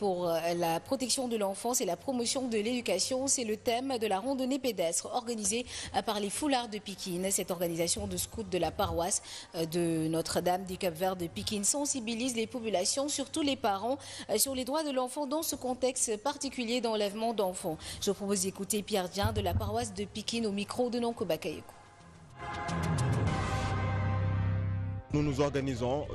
Pour la protection de l'enfance et la promotion de l'éducation, c'est le thème de la randonnée pédestre organisée par les Foulards de Pikine. Cette organisation de scouts de la paroisse de Notre-Dame du Cap-Vert de Pikine sensibilise les populations, surtout les parents, sur les droits de l'enfant dans ce contexte particulier d'enlèvement d'enfants. Je vous propose d'écouter Pierre Dien de la paroisse de Pikine au micro de Nonko Bakayoko. Nous nous organisons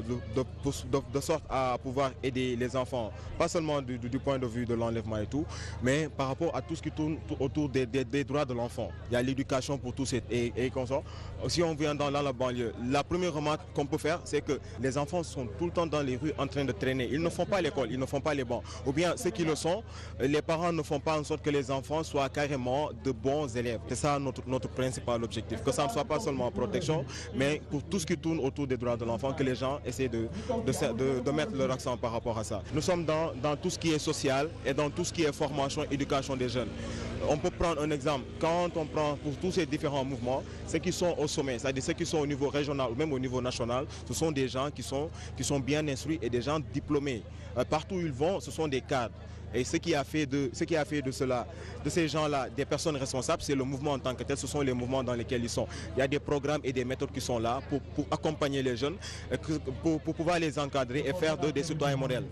de sorte à pouvoir aider les enfants, pas seulement du point de vue de l'enlèvement et tout, mais par rapport à tout ce qui tourne autour des droits de l'enfant. Il y a l'éducation pour tous et qu'on sort. Si on vient dans la banlieue, la première remarque qu'on peut faire, c'est que les enfants sont tout le temps dans les rues en train de traîner. Ils ne font pas l'école, ils ne font pas les bancs. Ou bien ceux qui le sont, les parents ne font pas en sorte que les enfants soient carrément de bons élèves. C'est ça notre principal objectif, que ça ne soit pas seulement en protection, mais pour tout ce qui tourne autour des droits de l'enfant, que les gens essaient de mettre leur accent par rapport à ça. Nous sommes dans tout ce qui est social et dans tout ce qui est formation, éducation des jeunes. On peut prendre un exemple. Quand on prend pour tous ces différents mouvements, ceux qui sont au sommet, c'est-à-dire ceux qui sont au niveau régional ou même au niveau national, ce sont des gens qui sont bien instruits et des gens diplômés. Partout où ils vont, ce sont des cadres. Et ce qui a fait de ces gens-là, des personnes responsables, c'est le mouvement en tant que tel, ce sont les mouvements dans lesquels ils sont. Il y a des programmes et des méthodes qui sont là pour accompagner les jeunes, pour pouvoir les encadrer et faire d'eux des citoyens modèles.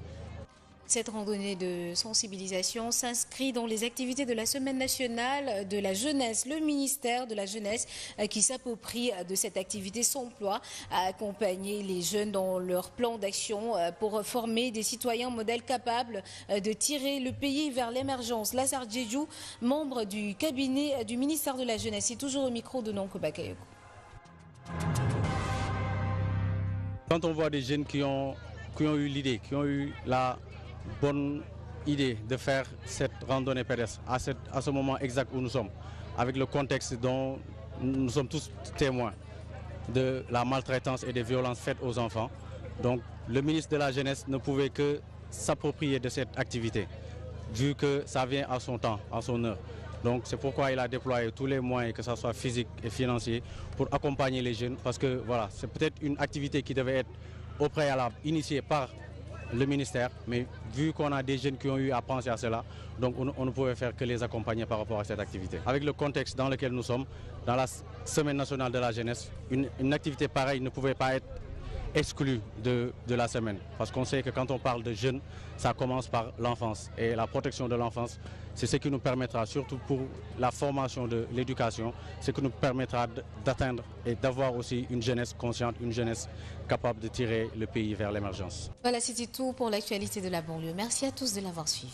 Cette randonnée de sensibilisation s'inscrit dans les activités de la Semaine nationale de la jeunesse. Le ministère de la Jeunesse qui s'approprie de cette activité s'emploie à accompagner les jeunes dans leur plan d'action pour former des citoyens modèles capables de tirer le pays vers l'émergence. Lazare Djedjou, membre du cabinet du ministère de la Jeunesse, est toujours au micro de Nonko Bakayoko. Quand on voit des jeunes qui ont eu l'idée, qui ont eu la bonne idée de faire cette randonnée pédestre à ce moment exact où nous sommes, avec le contexte dont nous sommes tous témoins de la maltraitance et des violences faites aux enfants. Donc le ministre de la Jeunesse ne pouvait que s'approprier de cette activité, vu que ça vient à son temps, à son heure. Donc c'est pourquoi il a déployé tous les moyens, que ce soit physique et financier, pour accompagner les jeunes, parce que voilà, c'est peut-être une activité qui devait être au préalable initiée par le ministère, mais vu qu'on a des jeunes qui ont eu à penser à cela, donc on ne pouvait faire que les accompagner par rapport à cette activité. Avec le contexte dans lequel nous sommes, dans la Semaine nationale de la jeunesse, une activité pareille ne pouvait pas être exclue de la semaine. Parce qu'on sait que quand on parle de jeunes, ça commence par l'enfance. Et la protection de l'enfance, c'est ce qui nous permettra, surtout pour la formation de l'éducation, ce qui nous permettra d'atteindre et d'avoir aussi une jeunesse consciente, une jeunesse capable de tirer le pays vers l'émergence. Voilà, c'était tout pour l'actualité de la banlieue. Merci à tous de l'avoir suivi.